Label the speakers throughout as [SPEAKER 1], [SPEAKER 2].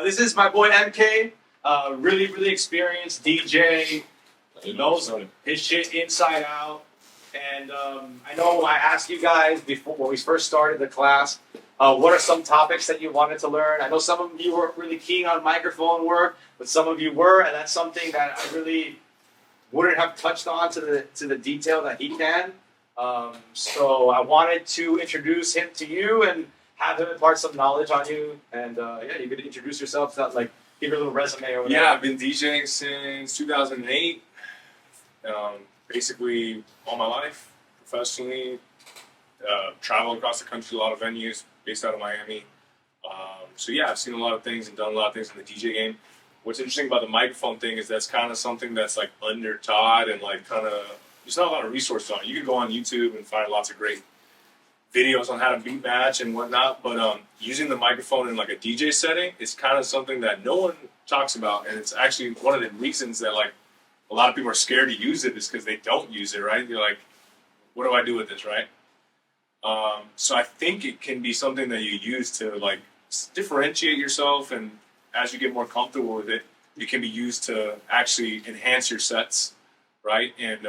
[SPEAKER 1] This is my boy MK. Really experienced DJ. Knows his shit inside out. And I know I asked you guys before when we first started the class, what are some topics that you wanted to learn? I know some of you weren't really keen on microphone work, but some of you were, and that's something that I really wouldn't have touched on to the detail that he can. So I wanted to introduce him to you and have him impart some knowledge on you. And yeah, you could introduce yourself, give your little resume or whatever.
[SPEAKER 2] Yeah, I've been DJing since 2008. Basically all my life, professionally. Traveled across the country, a lot of venues based out of Miami. So yeah, I've seen a lot of things and done a lot of things in the DJ game. What's interesting about the microphone thing is that's kind of something that's like under taught and like kind of, there's not a lot of resources on it. You can go on YouTube and find lots of great videos on how to beat match and whatnot, but using the microphone in like a DJ setting is kind of something that no one talks about, and it's actually one of the reasons that like a lot of people are scared to use it is because they don't use it, right? You're like, what do I do with this, right? So I think it can be something that you use to like differentiate yourself, and as you get more comfortable with it, it can be used to actually enhance your sets, right? And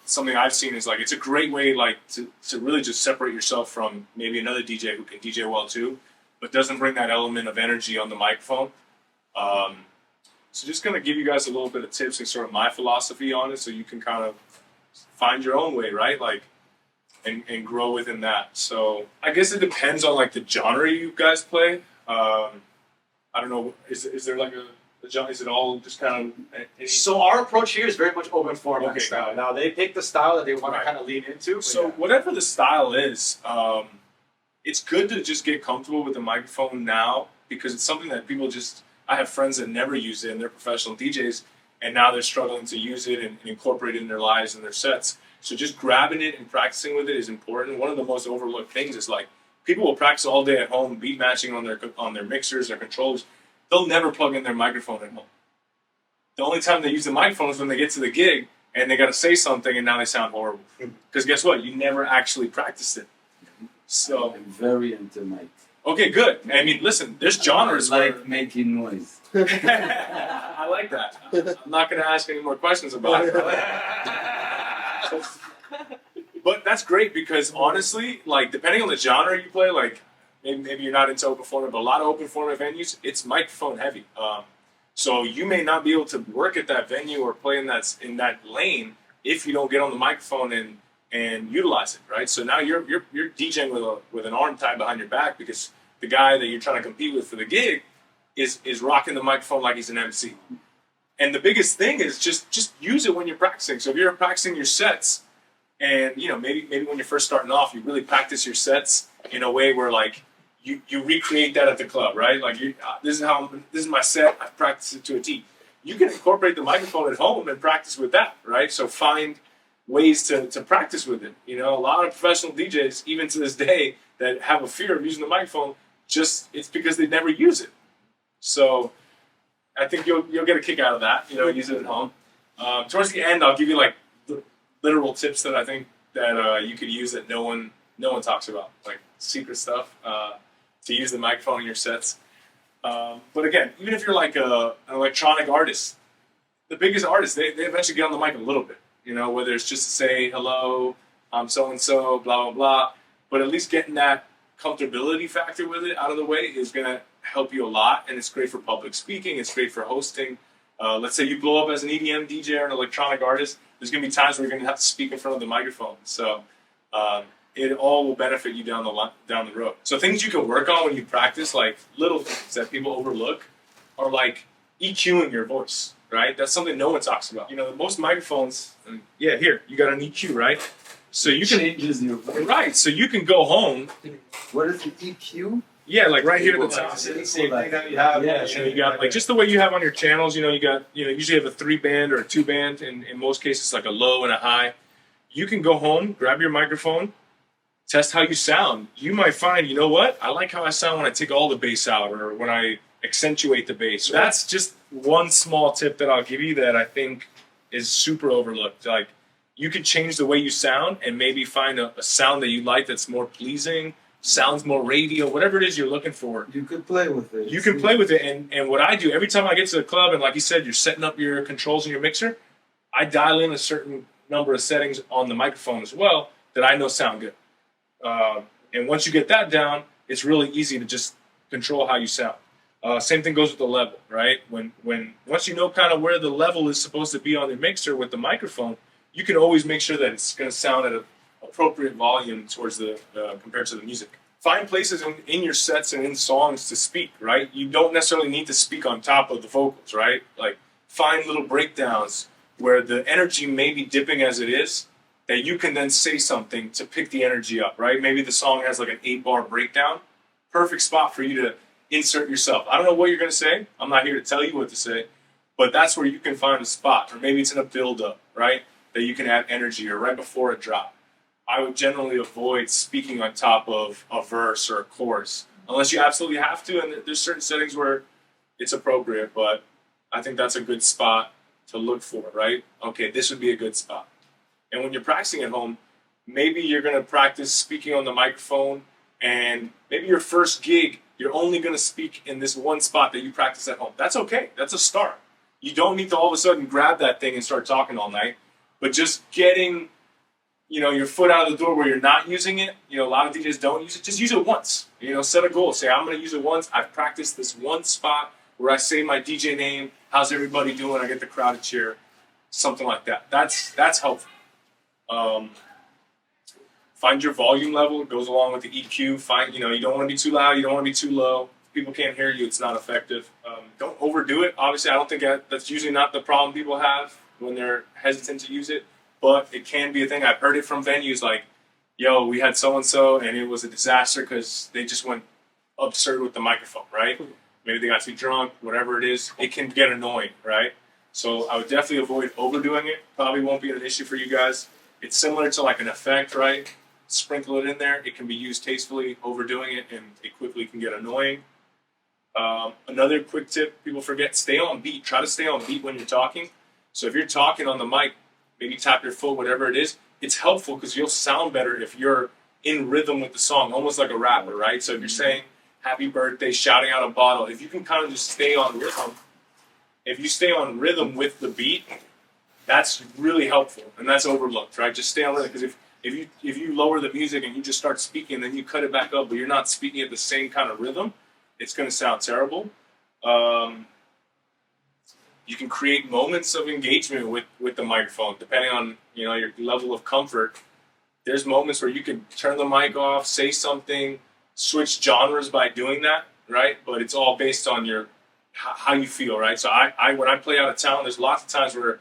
[SPEAKER 2] something I've seen is like it's a great way like to really just separate yourself from maybe another DJ who can DJ well too, but doesn't bring that element of energy on the microphone. So just gonna give you guys a little bit of tips and sort of my philosophy on it, so you can kind of find your own way, right? Like, and grow within that. So I guess it depends on like the genre you guys play. I don't know. Is there like a genre? Is it all just kind of?
[SPEAKER 1] So our approach here is very much open format
[SPEAKER 2] Okay,
[SPEAKER 1] style. Now they pick the style that they want to kind of lean into.
[SPEAKER 2] So whatever the style is, it's good to just get comfortable with the microphone now, because it's something that people just. I have friends that never use it, and they're professional DJs, and now they're struggling to use it and incorporate it in their lives and their sets. So just grabbing it and practicing with it is important. One of the most overlooked things is like people will practice all day at home, beat matching on their mixers, their controllers. They'll never plug in their microphone at home. The only time they use the microphone is when they get to the gig and they got to say something, and now they sound horrible. Because guess what? You never actually practiced it. So
[SPEAKER 3] I'm very into mic.
[SPEAKER 2] Okay, good. I mean, listen, there's genres
[SPEAKER 3] I like making noise.
[SPEAKER 2] I like that. I'm not going to ask any more questions about it. But that's great, because honestly, like depending on the genre you play, like maybe you're not into open format, but a lot of open format venues, it's microphone heavy. So you may not be able to work at that venue or play in that lane if you don't get on the microphone and utilize it, right? So now you're DJing with an arm tied behind your back, because the guy that you're trying to compete with for the gig is rocking the microphone like he's an MC. And the biggest thing is just use it when you're practicing. So if you're practicing your sets, and you know maybe when you're first starting off, you really practice your sets in a way where like you recreate that at the club, right? Like this is my set. I practice it to a T. You can incorporate the microphone at home and practice with that, right? So find ways to practice with it. You know, a lot of professional DJs, even to this day, that have a fear of using the microphone, it's because they never use it. So I think you'll get a kick out of that. You know, use it at home. Towards the end, I'll give you like the literal tips that I think that you could use that no one talks about, like secret stuff to use the microphone in your sets. But again, even if you're like an electronic artist, the biggest artists, they eventually get on the mic a little bit. You know, whether it's just to say, hello, I'm so-and-so, blah, blah, blah. But at least getting that comfortability factor with it out of the way is going to help you a lot. And it's great for public speaking. It's great for hosting. Let's say you blow up as an EDM DJ or an electronic artist. There's going to be times where you're going to have to speak in front of the microphone. So it all will benefit you down the road. So things you can work on when you practice, like little things that people overlook, are like EQing your voice. Right? That's something no one talks about. You know, most microphones, yeah, here, you got an EQ, right? So you can...
[SPEAKER 3] Changes your voice.
[SPEAKER 2] Right, so you can go home...
[SPEAKER 3] What is the EQ?
[SPEAKER 2] Yeah, like right here at the top.
[SPEAKER 1] Same thing that you have.
[SPEAKER 3] Yeah,
[SPEAKER 2] You know, you got, like, just the way you have on your channels, you usually have a 3-band or a 2-band, and in most cases, like a low and a high. You can go home, grab your microphone, test how you sound. You might find, you know what? I like how I sound when I take all the bass out, or when I accentuate the bass. So that's just one small tip that I'll give you that I think is super overlooked. Like, you could change the way you sound and maybe find a sound that you like that's more pleasing sounds more radio, whatever it is you're looking for.
[SPEAKER 3] You could play with it.
[SPEAKER 2] You can play with it, and what I do every time I get to the club, and like you said, you're setting up your controls in your mixer. I dial in a certain number of settings on the microphone as well that I know sound good. And once you get that down, it's really easy to just control how you sound. Same thing goes with the level, right? When once you know kind of where the level is supposed to be on your mixer with the microphone, you can always make sure that it's going to sound at an appropriate volume towards the compared to the music. Find places in your sets and in songs to speak, right? You don't necessarily need to speak on top of the vocals, right? Like find little breakdowns where the energy may be dipping as it is, that you can then say something to pick the energy up, right? Maybe the song has like an 8-bar breakdown. Perfect spot for you to insert yourself. I don't know what you're going to say. I'm not here to tell you what to say, but that's where you can find a spot. Or maybe it's in a build-up, right? That you can add energy, or right before a drop. I would generally avoid speaking on top of a verse or a chorus, unless you absolutely have to, and there's certain settings where it's appropriate, but I think that's a good spot to look for, right? Okay, this would be a good spot. And when you're practicing at home, maybe you're going to practice speaking on the microphone, and maybe your first gig, you're only going to speak in this one spot that you practice at home. That's okay. That's a start. You don't need to all of a sudden grab that thing and start talking all night, but just getting, your foot out of the door where you're not using it. A lot of DJs don't use it. Just use it once. Set a goal. Say, I'm going to use it once. I've practiced this one spot where I say my DJ name. How's everybody doing? I get the crowd to cheer. Something like that. That's helpful. Find your volume level. It goes along with the EQ. You don't want to be too loud. You don't want to be too low. If people can't hear you, it's not effective. Don't overdo it. Obviously, I don't think that's usually not the problem people have when they're hesitant to use it, but it can be a thing. I've heard it from venues like, yo, we had so-and-so, and it was a disaster because they just went absurd with the microphone, right? Maybe they got too drunk, whatever it is. It can get annoying, right? So I would definitely avoid overdoing it. Probably won't be an issue for you guys. It's similar to like an effect, right? Sprinkle it in there. It can be used tastefully. Overdoing it, and it quickly can get annoying. Another quick tip people forget, stay on beat. Try to stay on beat when you're talking. So if you're talking on the mic, maybe tap your foot, whatever it is. It's helpful because you'll sound better if you're in rhythm with the song, almost like a rapper, right? So if you're saying happy birthday, shouting out a bottle, if you can kind of just stay on rhythm, if you stay on rhythm with the beat, that's really helpful, and that's overlooked, right? Just stay on rhythm, because if you lower the music and you just start speaking, then you cut it back up, but you're not speaking at the same kind of rhythm, it's going to sound terrible. You can create moments of engagement with the microphone, depending on your level of comfort. There's moments where you can turn the mic off, say something, switch genres by doing that, right? But it's all based on how you feel, right? So when I play out of town, there's lots of times where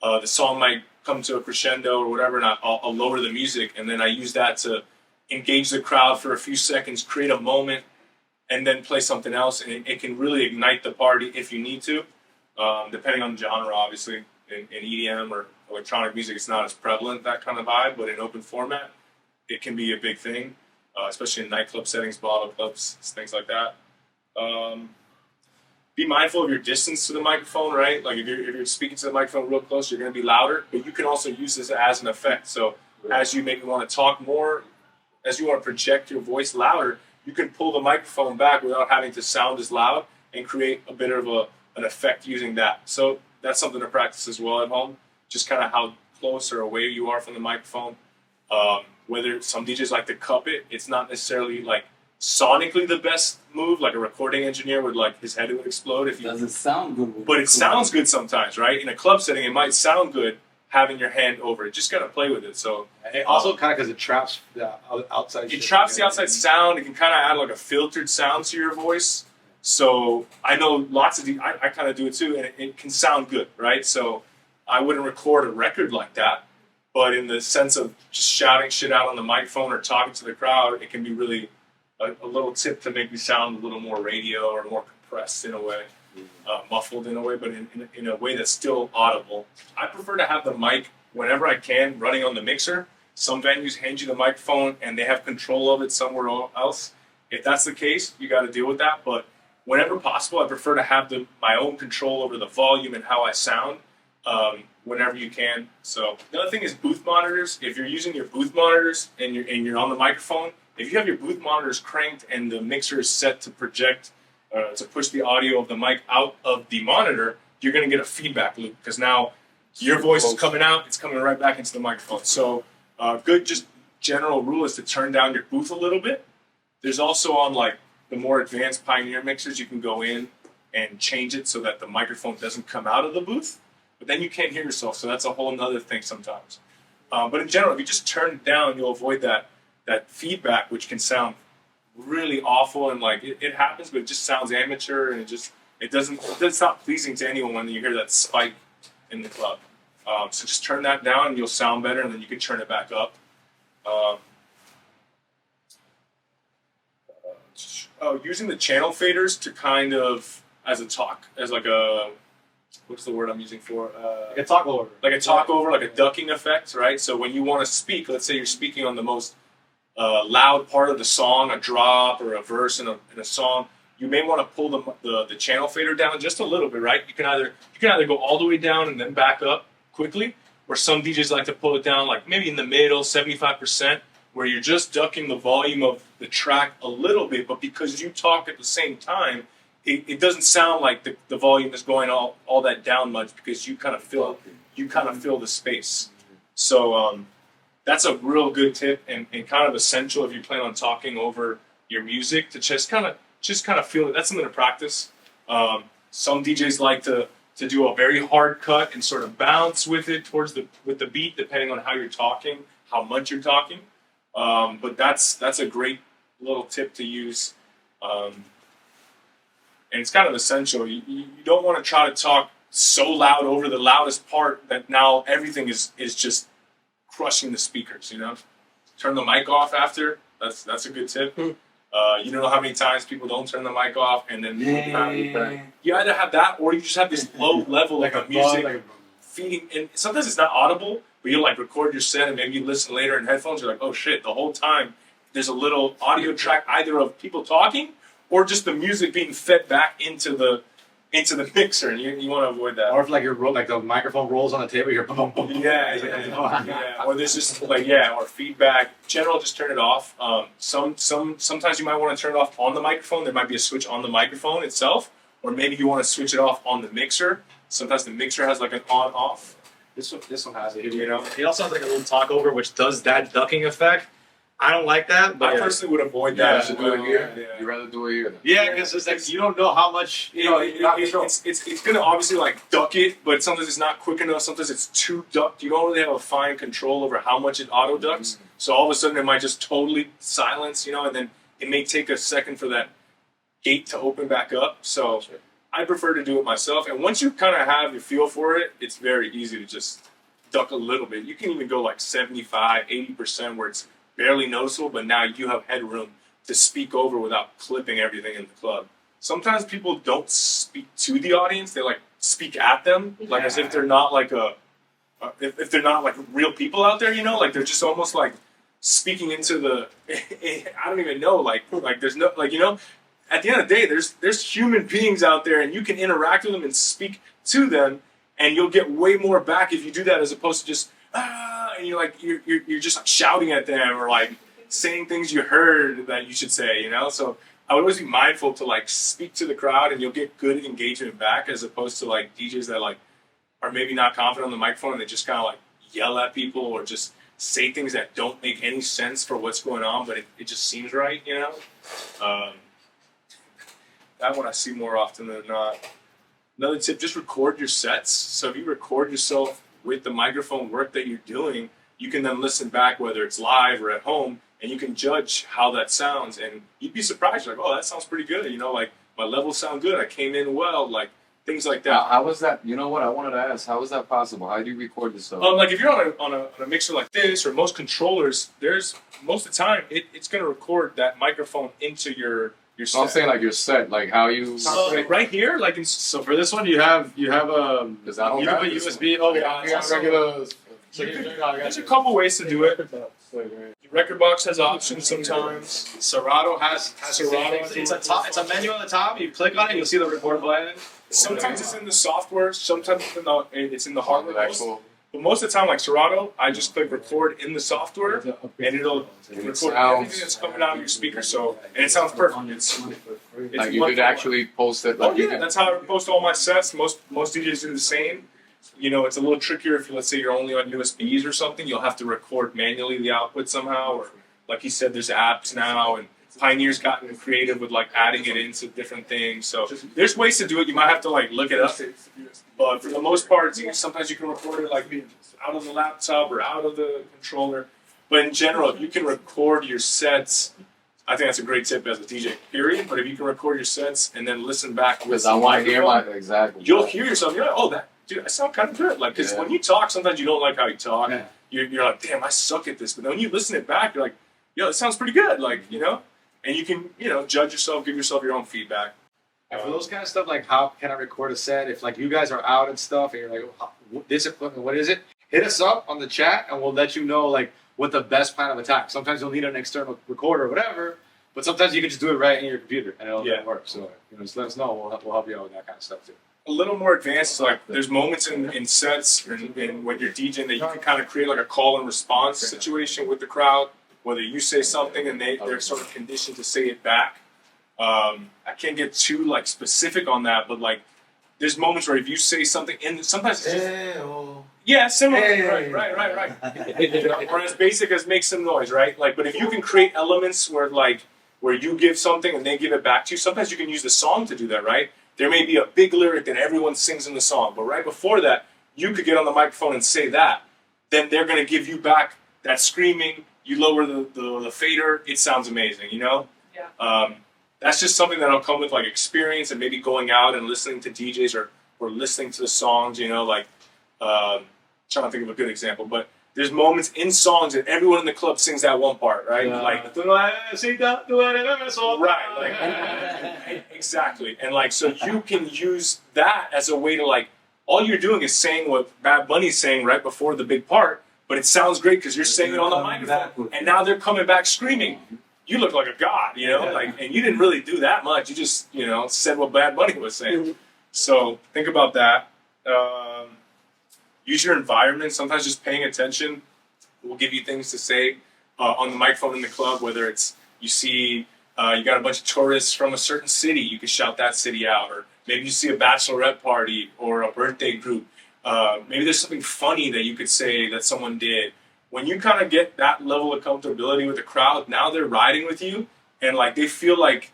[SPEAKER 2] the song might come to a crescendo or whatever, and I'll lower the music, and then I use that to engage the crowd for a few seconds, create a moment, and then play something else, and it can really ignite the party if you need to, depending on the genre, obviously. In EDM or electronic music, it's not as prevalent, that kind of vibe, but in open format, it can be a big thing, especially in nightclub settings, bottle clubs, things like that. Be mindful of your distance to the microphone, right? Like if you're speaking to the microphone real close, you're going to be louder, but you can also use this as an effect. So as you maybe want to talk more, as you want to project your voice louder, you can pull the microphone back without having to sound as loud and create a bit of an effect using that. So that's something to practice as well at home, just kind of how close or away you are from the microphone. Whether some DJs like to cup it, it's not necessarily like sonically the best move, like a recording engineer would, like, his head would explode if you.
[SPEAKER 3] Doesn't sound good.
[SPEAKER 2] But it sounds good sometimes, right? In a club setting, it might sound good having your hand over it. Just gotta play with it. So
[SPEAKER 1] and also kind of because it traps the outside.
[SPEAKER 2] It traps the outside sound. It can kind of add like a filtered sound to your voice. So I know lots of I kind of do it too, and it can sound good, right? So I wouldn't record a record like that, but in the sense of just shouting shit out on the microphone or talking to the crowd, it can be really a little tip to make me sound a little more radio or more compressed in a way, muffled in a way, but in a way that's still audible. I prefer to have the mic whenever I can running on the mixer. Some venues hand you the microphone and they have control of it somewhere else. If that's the case, you got to deal with that. But whenever possible, I prefer to have my own control over the volume and how I sound whenever you can. So the other thing is booth monitors. If you're using your booth monitors and you're on the microphone, if you have your booth monitors cranked and the mixer is set to project, to push the audio of the mic out of the monitor, you're going to get a feedback loop because now your voice is coming out, it's coming right back into the microphone. So good just general rule is to turn down your booth a little bit. There's also on like the more advanced Pioneer mixers, you can go in and change it so that the microphone doesn't come out of the booth, but then you can't hear yourself. So that's a whole nother thing sometimes. But in general, if you just turn it down, you'll avoid that feedback, which can sound really awful and like it happens, but it just sounds amateur and it's not pleasing to anyone when you hear that spike in the club. So just turn that down and you'll sound better, and then you can turn it back up. Using the channel faders to kind of as like a what's the word I'm using for?
[SPEAKER 1] Like a talk over.
[SPEAKER 2] Like a talk over, like a ducking effect, right? So when you want to speak, let's say you're speaking on the most loud part of the song, a drop or a verse in a song, you may want to pull the channel fader down just a little bit, right? You can either go all the way down and then back up quickly, or some DJs like to pull it down like maybe in the middle, 75%, where you're just ducking the volume of the track a little bit, but because you talk at the same time, it doesn't sound like the volume is going all that down much because you kind of fill the space. So that's a real good tip and kind of essential if you plan on talking over your music to just kind of feel it. That's something to practice. Some DJs like to do a very hard cut and sort of bounce with it with the beat, depending on how you're talking, how much you're talking. But that's a great little tip to use. And it's kind of essential. You don't want to try to talk so loud over the loudest part that now everything is just crushing the speakers, you know? Turn the mic off after. That's a good tip. You don't know how many times people don't turn the mic off, and then you either have that or you just have this low level of music feeding. And sometimes it's not audible, but you'll like record your set and maybe you listen later in headphones. You're like, oh shit, the whole time there's a little audio track either of people talking or just the music being fed back into the mixer, and you want to avoid that.
[SPEAKER 1] Or if like the microphone rolls on the table, you're boom, boom.
[SPEAKER 2] Yeah. Or there's just or feedback. General, just turn it off. Sometimes you might want to turn it off on the microphone. There might be a switch on the microphone itself, or maybe you want to switch it off on the mixer. Sometimes the mixer has like an on-off.
[SPEAKER 1] This one has it. You know, it also has like a little talk over, which does that ducking effect. I don't like that, but
[SPEAKER 2] I personally would avoid that.
[SPEAKER 4] You do it here. You'd rather do it here.
[SPEAKER 1] Yeah, because it's like you don't know how much
[SPEAKER 2] it's gonna obviously like duck it, but sometimes it's not quick enough. Sometimes it's too ducked. You don't really have a fine control over how much it auto ducks. So all of a sudden it might just totally silence, and then it may take a second for that gate to open back up. So I prefer to do it myself. And once you kind of have your feel for it, it's very easy to just duck a little bit. You can even go like 75, 80% where it's barely noticeable, but now you have headroom to speak over without clipping everything in the club. Sometimes people don't speak to the audience; they like speak at them, like as if they're not like if they're not like real people out there. Like they're just almost like speaking into the. I don't even know. Like there's no At the end of the day, there's human beings out there, and you can interact with them and speak to them, and you'll get way more back if you do that as opposed to just. And you're just shouting at them or like saying things you heard that you should say, So I would always be mindful to like speak to the crowd, and you'll get good engagement back as opposed to like DJs that like are maybe not confident on the microphone and they just kind of like yell at people or just say things that don't make any sense for what's going on, but it just seems right, That one I see more often than not. Another tip: just record your sets. So if you record yourself with the microphone work that you're doing, you can then listen back, whether it's live or at home, and you can judge how that sounds. And you'd be surprised, like, oh, that sounds pretty good. Like my levels sound good. I came in well, like things like that.
[SPEAKER 4] How was that? You know what I wanted to ask? How is that possible? How do you record yourself?
[SPEAKER 2] Like if you're on a mixer like this, or most controllers, there's most of the time it's going to record that microphone into your set.
[SPEAKER 4] I'm saying like your set, like how you.
[SPEAKER 2] Right here, like so for this one, you have
[SPEAKER 4] Because I don't have
[SPEAKER 2] USB.
[SPEAKER 4] Oh yeah, regular.
[SPEAKER 2] There's a couple ways to do it. Your record box has options sometimes.
[SPEAKER 1] Serato has Serato. It's a menu on the top. You click on it, you'll see the record button.
[SPEAKER 2] Sometimes it's in the software. Sometimes it's in the hardware.
[SPEAKER 4] That's cool.
[SPEAKER 2] But most of the time, like Serato, I just click record in the software, and it'll record
[SPEAKER 4] sounds-
[SPEAKER 2] everything that's coming out of your speaker. So, and it sounds perfect. It's
[SPEAKER 4] Like you
[SPEAKER 2] one
[SPEAKER 4] could
[SPEAKER 2] for one.
[SPEAKER 4] actually post it.
[SPEAKER 2] Oh
[SPEAKER 4] Like you
[SPEAKER 2] yeah,
[SPEAKER 4] could,
[SPEAKER 2] that's how I post all my sets. Most DJs do the same. You know, it's a little trickier if, let's say, you're only on USBs or something. You'll have to record manually the output somehow, or like you said, there's apps now, and Pioneer's gotten creative with like adding it into different things. So there's ways to do it. You might have to like look it up, but for the most part, sometimes you can record it like out of the laptop or out of the controller. But in general, if you can record your sets, I think that's a great tip as a DJ. Period. But if you can record your sets and then listen back with
[SPEAKER 4] because I want to hear my
[SPEAKER 2] microphone,
[SPEAKER 4] exactly.
[SPEAKER 2] you'll hear yourself. You're like, oh, that dude, I sound kind of good. Like, because when you talk, sometimes you don't like how you talk.
[SPEAKER 3] Yeah.
[SPEAKER 2] You're like, damn, I suck at this. But then when you listen it back, you're like, yo, it sounds pretty good. Like, you know, and you can, you know, judge yourself, give yourself your own feedback.
[SPEAKER 1] And for those kind of stuff, like how can I record a set? If like you guys are out and stuff, and you're like, this equipment, what is it? Hit us up on the chat, and we'll let you know like what the best plan of attack. Sometimes you'll need an external recorder or whatever, but sometimes you can just do it right in your computer and it'll work. So just let us know. We'll help you out with that kind of stuff too.
[SPEAKER 2] A little more advanced, like there's moments in sets and when you're DJing that you can kind of create like a call and response situation with the crowd, whether you say something and they're sort of conditioned to say it back. I can't get too like specific on that, but like there's moments where if you say something, and sometimes it's just, similar, right. Or as basic as make some noise, right? Like, but if you can create elements where you give something and they give it back to you, sometimes you can use the song to do that, right? There may be a big lyric that everyone sings in the song, but right before that, you could get on the microphone and say that. Then they're going to give you back that screaming. You lower the fader. It sounds amazing, you know? Yeah. That's just something that'll come with like experience and maybe going out and listening to DJs or listening to the songs, you know, like, trying to think of a good example, but there's moments in songs that everyone in the club sings that one part, right? Like, right, exactly. And like, so you can use that as a way to like, all you're doing is saying what Bad Bunny's saying right before the big part, but it sounds great because you're saying it on the microphone, and now they're coming back screaming. You look like a god, you know, like, and you didn't really do that much. You just, you know, said what Bad Bunny was saying. So think about that. Use your environment. Sometimes just paying attention will give you things to say on the microphone in the club, whether it's you see you got a bunch of tourists from a certain city, you can shout that city out. Or maybe you see a bachelorette party or a birthday group. Maybe there's something funny that you could say that someone did. When you kind of get that level of comfortability with the crowd, now they're riding with you and like they feel like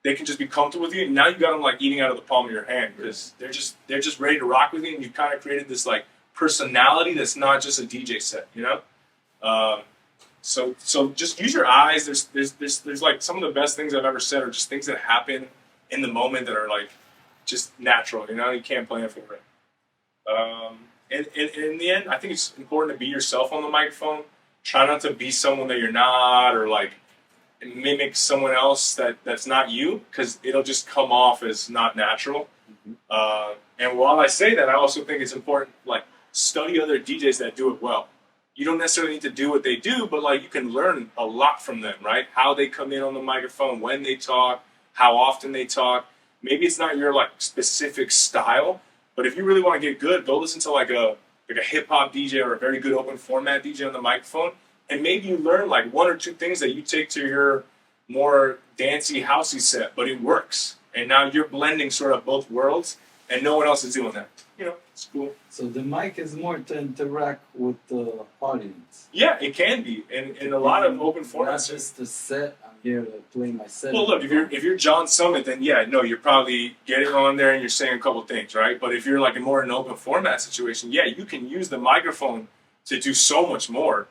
[SPEAKER 2] they can just be comfortable with you. And now you got them like eating out of the palm of your hand because they're just ready to rock with you, and you kind of created this like personality that's not just a DJ set, you know. So just use your eyes. There's like some of the best things I've ever said are just things that happen in the moment that are like just natural. You know, you can't plan for it. And in the end, I think it's important to be yourself on the microphone. Try not to be someone that you're not, or like mimic someone else that's not you, because it'll just come off as not natural. And while I say that, I also think it's important, like, study other DJs that do it well. You don't necessarily need to do what they do, but like you can learn a lot from them, right? How they come in on the microphone, when they talk, how often they talk. Maybe it's not your like specific style, but if you really want to get good, go listen to like a hip hop DJ or a very good open format DJ on the microphone, and maybe you learn like one or two things that you take to your more dancey, housey set, but it works. And now you're blending sort of both worlds, and no one else is doing that. You know, it's cool.
[SPEAKER 3] So the mic is more to interact with the audience.
[SPEAKER 2] Yeah, it can be. In a lot of open
[SPEAKER 3] Not
[SPEAKER 2] formats.
[SPEAKER 3] just the set. I'm here to play my set.
[SPEAKER 2] Well, look, if you're John Summit, then yeah, no, you're probably getting on there and you're saying a couple things, right? But if you're like more in an open format situation, yeah, you can use the microphone to do so much more,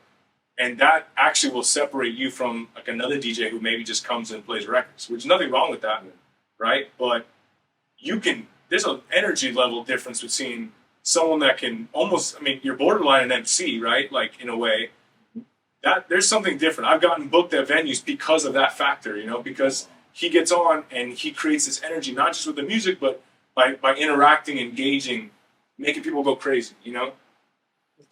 [SPEAKER 2] and that actually will separate you from like another DJ who maybe just comes and plays records, which is nothing wrong with that, right? But you can. There's an energy level difference between someone that can almost, I mean, you're borderline an MC, right? Like in a way. That there's something different. I've gotten booked at venues because of that factor, you know, because he gets on and he creates this energy, not just with the music, but by interacting, engaging, making people go crazy, you know?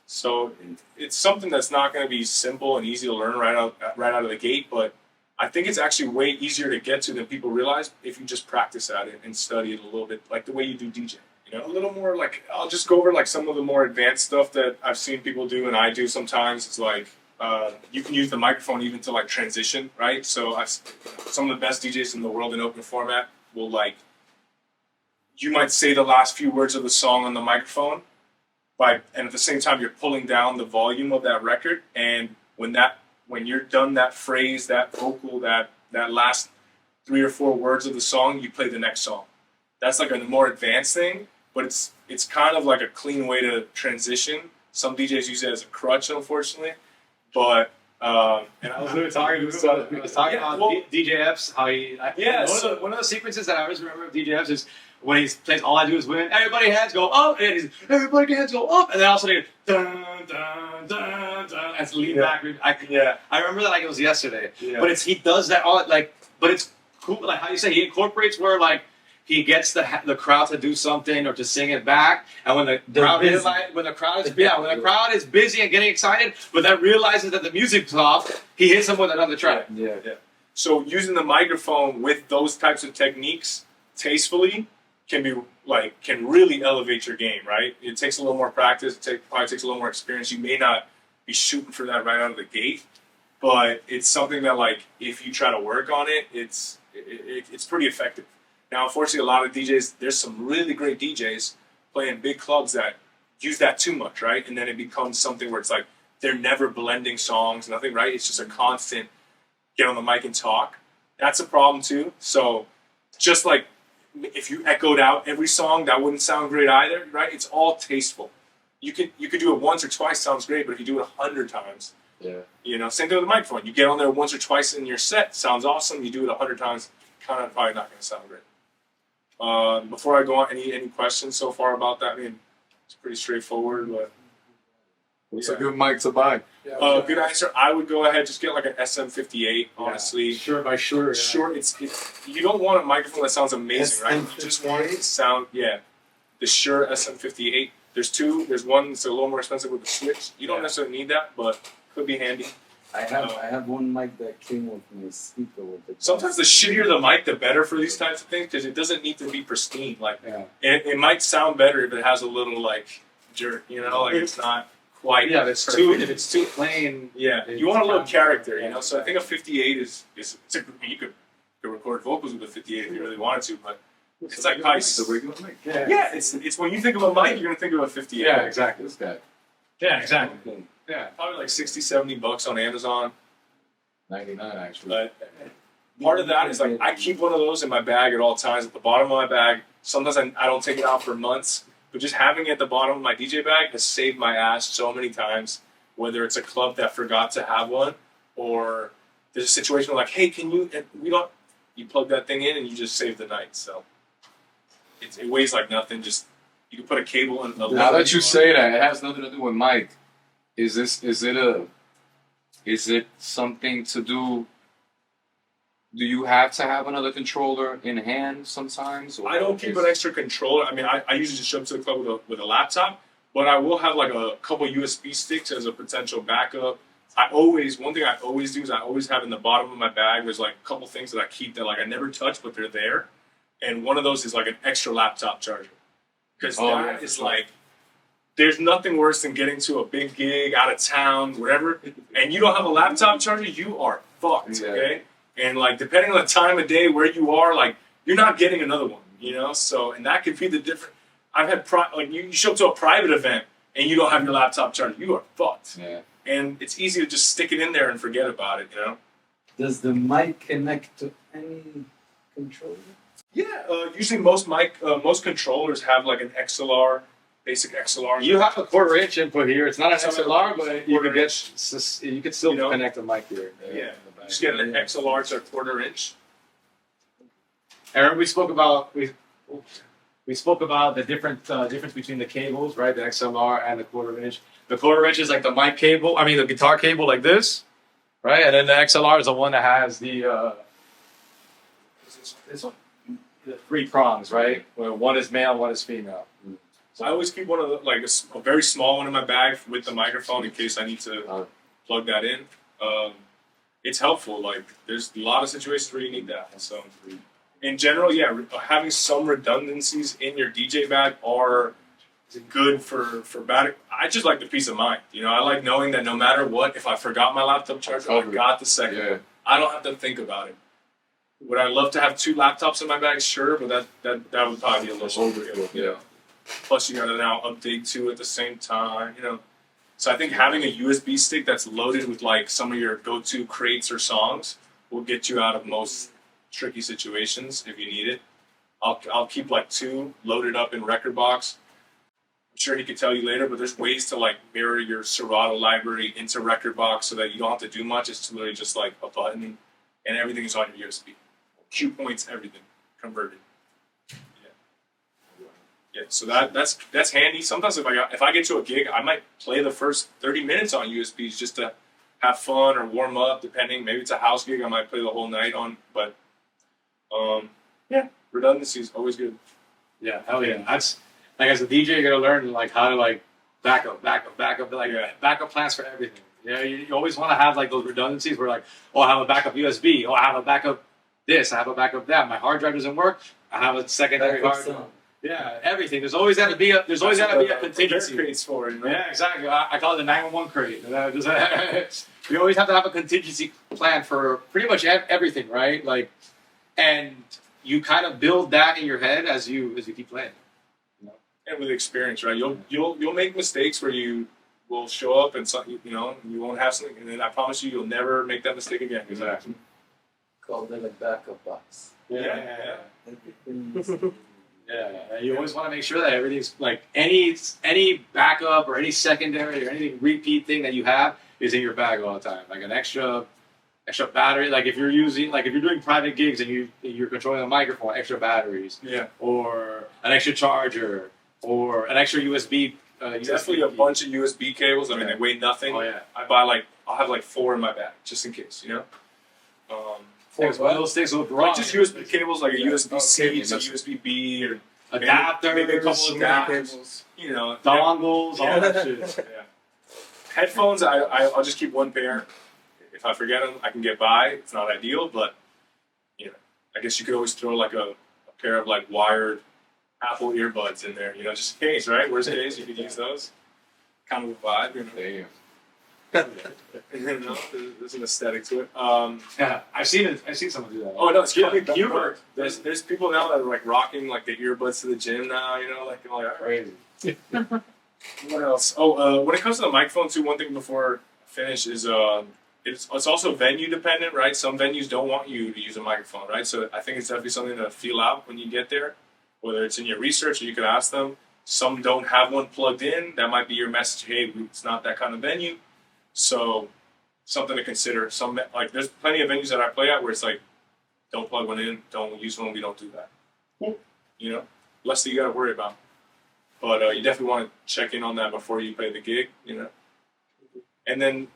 [SPEAKER 2] So it's something that's not going to be simple and easy to learn right out of the gate, but I think it's actually way easier to get to than people realize if you just practice at it and study it a little bit, like the way you do DJing. You know, a little more like I'll just go over like some of the more advanced stuff that I've seen people do and I do sometimes. It's like you can use the microphone even to like transition, right? So some of the best DJs in the world in open format will like you might say the last few words of the song on the microphone, and at the same time you're pulling down the volume of that record, and when you're done that phrase, that vocal, that last 3 or 4 words of the song, you play the next song. That's like a more advanced thing, but it's kind of like a clean way to transition. Some DJs use it as a crutch, unfortunately, but
[SPEAKER 1] and I was literally talking about DJ Epps, how he one of the sequences that I always remember of DJ Epps is when he plays All I Do Is Win, everybody hands go up, and he's everybody hands go up, and then all of a sudden dun dun dun dun, as lean back. I remember that like it was yesterday. Yeah. But he does that all like, but it's cool like how you say he incorporates where like he gets the crowd to do something or to sing it back, and when the crowd is busy and getting excited, but then realizes that the music's off, he hits them with another track.
[SPEAKER 2] Yeah. So using the microphone with those types of techniques tastefully can really elevate your game, right? It takes a little more practice. Probably takes a little more experience. You may not be shooting for that right out of the gate, but it's something that like if you try to work on it, it's pretty effective. Now, unfortunately, a lot of DJs, there's some really great DJs playing big clubs that use that too much, right? And then it becomes something where it's like they're never blending songs, nothing, right? It's just a constant get on the mic and talk. That's a problem too. So just like if you echoed out every song, that wouldn't sound great either, right? It's all tasteful. You could do it once or twice, sounds great, but if you do it 100 times, same thing with the microphone. You get on there once or twice in your set, sounds awesome. You do it 100 times, kind of probably not going to sound great. Before I go on, any questions so far about that? I mean, it's pretty straightforward, but
[SPEAKER 4] what's a good mic to buy?
[SPEAKER 2] Good answer. I would go ahead, just get like an SM58. Honestly,
[SPEAKER 3] Sure.
[SPEAKER 2] It's you don't want a microphone that sounds amazing, right? You just want it to sound the Shure SM58. There's two. There's one that's a little more expensive with the switch. You don't necessarily need that, but could be handy.
[SPEAKER 3] I have one mic that came with my speaker with it.
[SPEAKER 2] Sometimes the shittier the mic, the better for these types of things, because it doesn't need to be pristine. Like it might sound better if it has a little like jerk, like it's not quite.
[SPEAKER 1] Yeah, if it's too plain.
[SPEAKER 2] Yeah, you want a little character, So I think a 58 you could record vocals with a 58 if you really wanted to, but it's like nice.
[SPEAKER 4] The regular mic.
[SPEAKER 2] Yeah, it's when you think of a mic, you're gonna think of a 58.
[SPEAKER 1] Yeah, exactly.
[SPEAKER 4] This guy.
[SPEAKER 1] Yeah, exactly.
[SPEAKER 2] Yeah, probably like $60-$70 on Amazon.
[SPEAKER 4] 99 actually.
[SPEAKER 2] But part of that is like I keep one of those in my bag at all times, at the bottom of my bag. Sometimes I don't take it out for months, but just having it at the bottom of my DJ bag has saved my ass so many times. Whether it's a club that forgot to have one, or there's a situation like, hey, you plug that thing in and you just save the night. So it weighs like nothing. Just you can put a cable in.
[SPEAKER 4] Now that you say that, it has nothing to do with mic. Is it something to do? Do you have to have another controller in hand sometimes? Or
[SPEAKER 2] I don't keep an extra controller. I mean, I usually just show up to the club with a laptop, but I will have like a couple USB sticks as a potential backup. One thing I always do is I always have in the bottom of my bag, there's like a couple things that I keep that like I never touch, but they're there. And one of those is like an extra laptop charger. Because is like, there's nothing worse than getting to a big gig out of town, whatever, and you don't have a laptop charger, you are fucked, okay? And like, depending on the time of day where you are, like, you're not getting another one, So, and that could be the difference. I've had, you show up to a private event and you don't have your laptop charger, you are fucked.
[SPEAKER 4] Yeah.
[SPEAKER 2] And it's easy to just stick it in there and forget about it,
[SPEAKER 3] Does the mic connect to any controller?
[SPEAKER 2] Yeah, usually most controllers have like an XLR, basic XLR.
[SPEAKER 1] You have a 1/4 inch input here. It's not an XLR, but you can still connect a mic here.
[SPEAKER 2] Yeah, just get an XLR to a 1/4 inch.
[SPEAKER 1] Aaron, we spoke about the difference between the cables, right? The XLR and the 1/4 inch. The 1/4 inch is like the mic cable. I mean, the guitar cable, like this, right? And then the XLR is the one that has the this one, the 3 prongs, right? Where one is male, one is female.
[SPEAKER 2] So I always keep one of a very small one in my bag with the microphone in case I need to plug that in. It's helpful. Like there's a lot of situations where you need that. So, in general, yeah, having some redundancies in your DJ bag are good for battery. I just like the peace of mind. You know, I like knowing that no matter what, if I forgot my laptop charger, I got the second.
[SPEAKER 4] Yeah.
[SPEAKER 2] I don't have to think about it. Would I love to have 2 laptops in my bag? Sure, but that would probably be a little overkill. You know. Plus, you got to now update 2 at the same time. You know. So I think having a USB stick that's loaded with like some of your go-to crates or songs will get you out of most tricky situations if you need it. I'll keep like 2 loaded up in Record Box. I'm sure he could tell you later, but there's ways to like mirror your Serato library into Record Box so that you don't have to do much. It's literally just like a button, and everything is on your USB. Cue points, everything converted. Yeah, so that's handy. Sometimes if I get to a gig, I might play the first 30 minutes on USBs just to have fun or warm up, depending. Maybe it's a house gig, I might play the whole night on. But yeah, redundancy is always good.
[SPEAKER 1] Yeah, hell yeah. That's like as a DJ, you gotta learn like how to like backup, like backup plans for everything. You know, you always want to have like those redundancies where like, oh, I have a backup USB. Oh, I have a backup this. I have a backup that. My hard drive doesn't work. I have a secondary hard drive. Yeah, everything. There's always got to be a contingency.
[SPEAKER 2] Crates for it, right?
[SPEAKER 1] Yeah, exactly. I call it the 911 crate. We always have to have a contingency plan for pretty much everything, right? Like, and you kind of build that in your head as you keep playing. You know?
[SPEAKER 2] And with experience, right? You'll make mistakes where you will show up and you won't have something, and then I promise you'll never make that mistake again.
[SPEAKER 1] Exactly.
[SPEAKER 3] Called it a backup box.
[SPEAKER 2] Yeah.
[SPEAKER 1] Yeah, you always want to make sure that everything's like any backup or any secondary or anything repeat thing that you have is in your bag all the time. Like an extra battery. Like if you're doing private gigs and you're controlling a microphone, extra batteries.
[SPEAKER 2] Yeah.
[SPEAKER 1] Or an extra charger or an extra USB.
[SPEAKER 2] Definitely a bunch of USB cables. I mean, they weigh nothing.
[SPEAKER 1] Oh yeah.
[SPEAKER 2] I'll have like 4 in my bag just in case. You know.
[SPEAKER 1] One of those things with
[SPEAKER 2] like just USB cables, like a USB-C to USB-B, or
[SPEAKER 1] adapters,
[SPEAKER 2] maybe a couple of adapters, you know,
[SPEAKER 1] dongles, all that shit.
[SPEAKER 2] Yeah. Headphones, I'll just keep 1 pair. If I forget them, I can get by. It's not ideal, but you know, I guess you could always throw like a pair of like wired Apple earbuds in there, you know, just in case, right? Worst case, you could use those. Kind of a vibe, you know.
[SPEAKER 4] Damn.
[SPEAKER 2] You know, there's an aesthetic to it.
[SPEAKER 1] Yeah, I've seen someone do that.
[SPEAKER 2] Oh no, it's humor. There's people now that are like rocking like the earbuds to the gym now. You know, like all right.
[SPEAKER 1] Crazy.
[SPEAKER 2] What else? Oh, when it comes to the microphone too, one thing before I finish is it's also venue dependent, right? Some venues don't want you to use a microphone, right? So I think it's definitely something to feel out when you get there, whether it's in your research or you could ask them. Some don't have one plugged in. That might be your message. Hey, it's not that kind of venue. So, something to consider. There's plenty of venues that I play at where it's like, don't plug one in, don't use one. We don't do that. You know, less that you got to worry about. But you definitely want to check in on that before you play the gig. You know, and then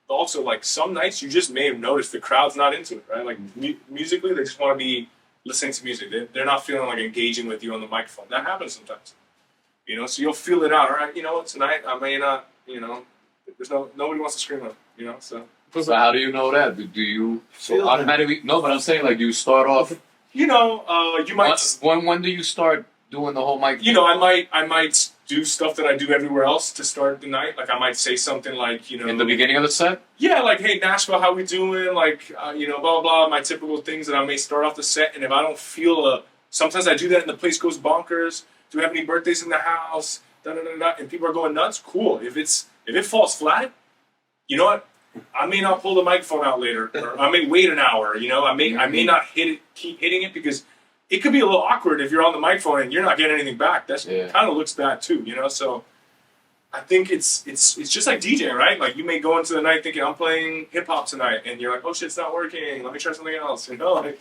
[SPEAKER 2] also like some nights you just may have noticed the crowd's not into it, right? Like musically, they just want to be listening to music. They're not feeling like engaging with you on the microphone. That happens sometimes. You know, so you'll feel it out. All right, you know what? Tonight I may not. You know. Nobody wants to scream at, you know, so.
[SPEAKER 4] So how do you know that? Do you automatically? No, but I'm saying like you start off.
[SPEAKER 2] You know, you might.
[SPEAKER 4] When do you start doing the whole mic?
[SPEAKER 2] You know, I might do stuff that I do everywhere else to start the night. Like I might say something like, you know,
[SPEAKER 4] in the beginning of the set.
[SPEAKER 2] Yeah, like hey Nashville, how we doing? Like you know, blah blah blah. My typical things that I may start off the set, and if I don't feel sometimes I do that, and the place goes bonkers. Do we have any birthdays in the house? Da da da da. And people are going nuts. Cool. If it falls flat, you know what? I may not pull the microphone out later, or I may wait an hour. You know, I may not keep hitting it because it could be a little awkward if you're on the microphone and you're not getting anything back. That kind of looks bad too. You know, so I think it's just like DJing, right? Like you may go into the night thinking I'm playing hip hop tonight, and you're like, oh shit, it's not working. Let me try something else. You know, like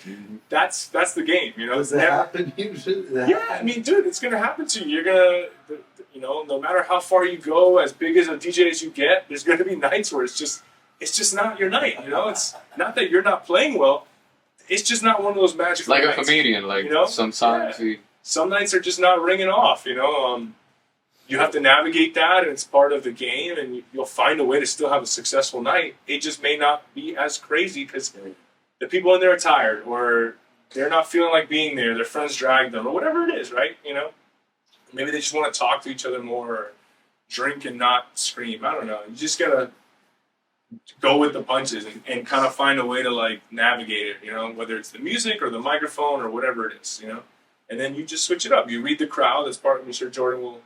[SPEAKER 2] that's the game. You know,
[SPEAKER 3] does that happen usually?
[SPEAKER 2] Yeah, I mean, dude, it's gonna happen to you. You're gonna. You know, no matter how far you go, as big as a DJ as you get, there's going to be nights where it's just not your night. You know, it's not that you're not playing well. It's just not one of those magical
[SPEAKER 4] like
[SPEAKER 2] nights.
[SPEAKER 4] A comedian, like
[SPEAKER 2] you know?
[SPEAKER 4] sometimes
[SPEAKER 2] some nights are just not ringing off. You know, you have to navigate that, and it's part of the game, and you'll find a way to still have a successful night. It just may not be as crazy because the people in there are tired, or they're not feeling like being there. Their friends drag them, or whatever it is, right? You know, maybe they just want to talk to each other more, or drink and not scream. I don't know. You just gotta go with the punches and kind of find a way to like navigate it. You know, whether it's the music or the microphone or whatever it is. You know, and then you just switch it up. You read the crowd. That's part. I'm sure Jordan will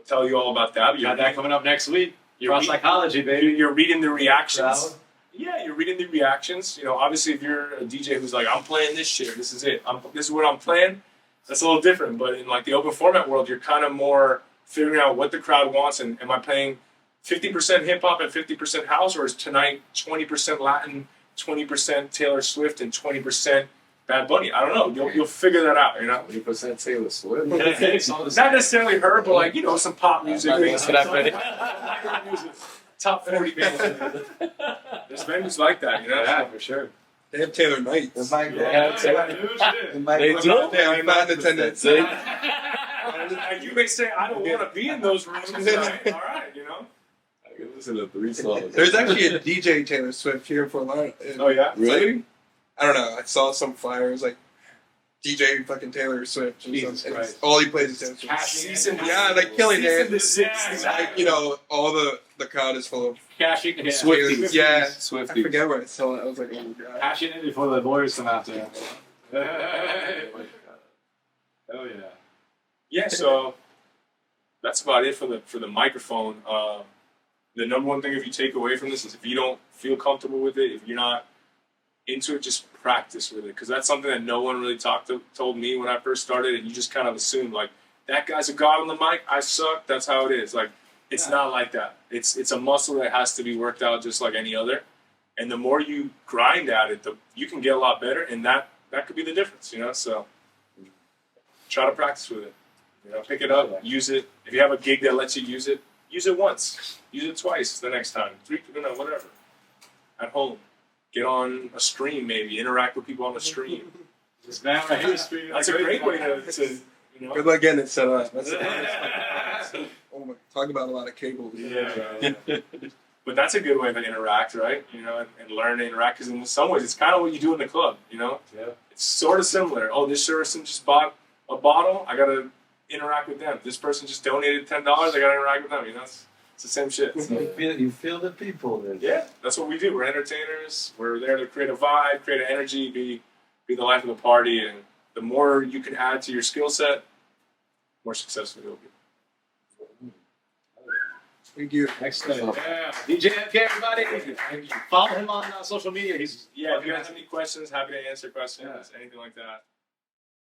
[SPEAKER 2] tell you all about that.
[SPEAKER 1] You got that coming up next week.
[SPEAKER 2] You're
[SPEAKER 1] psychology, baby.
[SPEAKER 2] You're reading the reactions.
[SPEAKER 3] Crowd.
[SPEAKER 2] Yeah, you're reading the reactions. You know, obviously, if you're a DJ who's like, I'm playing this shit, this is it. This is what I'm playing. That's a little different. But in like the open format world, you're kind of more figuring out what the crowd wants. And am I playing 50% hip hop and 50% house, or is tonight 20% Latin, 20% Taylor Swift, and 20% Bad Bunny? I don't know. You'll figure that out. You know,
[SPEAKER 4] 20% Taylor Swift.
[SPEAKER 2] not necessarily her, but like some pop music. Top 40 bands. There's venues like that, you know?
[SPEAKER 1] Yeah, for sure.
[SPEAKER 5] They have Taylor Knights.
[SPEAKER 3] The mic,
[SPEAKER 1] Yeah,
[SPEAKER 4] They do?
[SPEAKER 5] Yeah, I'm not in attendance.
[SPEAKER 2] You may say, I don't want to be in those rooms. All right, you know?
[SPEAKER 4] I can listen to 3 songs.
[SPEAKER 5] There's actually a DJ Taylor Swift here for Atlanta.
[SPEAKER 2] Oh, yeah?
[SPEAKER 4] Really?
[SPEAKER 5] I don't know. I saw some flyers like DJ fucking Taylor Swift. And
[SPEAKER 1] Jesus
[SPEAKER 5] stuff. And
[SPEAKER 1] Christ.
[SPEAKER 5] all he plays is Taylor Swift.
[SPEAKER 2] Season,
[SPEAKER 5] Yeah, like killing it.
[SPEAKER 2] It's
[SPEAKER 5] Like, all the crowd is full of
[SPEAKER 1] Cashing,
[SPEAKER 4] Swifties.
[SPEAKER 5] Yeah. I
[SPEAKER 4] Swifty.
[SPEAKER 5] forget where I saw it. I was like, oh my god.
[SPEAKER 1] cashing in before the lawyers come after him. Hell yeah.
[SPEAKER 2] Yeah, so that's about it for the microphone. The number one thing if you take away from this is if you don't feel comfortable with it, if you're not into it, just practice with it, because that's something that no one really told me when I first started, and you just kind of assume like that guy's a god on the mic, I suck, that's how it is. Like it's not like that. It's a muscle that has to be worked out just like any other, and the more you grind at it, you can get a lot better, and that could be the difference, you know. So try to practice with it. You know, pick it up, use it. If you have a gig that lets you use it once, use it twice the next time, 3, whatever. At home. Get on a stream, maybe interact with people on the stream.
[SPEAKER 1] This man right here streaming.
[SPEAKER 2] That's a great way to
[SPEAKER 5] Good luck getting it set up. That's oh my, talk about a lot of cables.
[SPEAKER 2] Yeah. But that's a good way to interact, right? You know, and learn to interact, because in some ways it's kind of what you do in the club. You know,
[SPEAKER 1] Yeah.
[SPEAKER 2] it's sort of similar. Oh, this person just bought a bottle. I gotta interact with them. This person just donated $10. I gotta interact with them. You know, it's the same shit. So.
[SPEAKER 3] You feel the people. Then.
[SPEAKER 2] Yeah, that's what we do. We're entertainers. We're there to create a vibe, create an energy, be the life of the party. And the more you can add to your skill set, the more successful you'll be.
[SPEAKER 5] Thank you.
[SPEAKER 1] Excellent. Yeah. DJ MK, everybody.
[SPEAKER 2] Thank you.
[SPEAKER 1] Follow him on social media. He's
[SPEAKER 2] Yeah, if you guys have any questions, happy to answer questions, anything like that.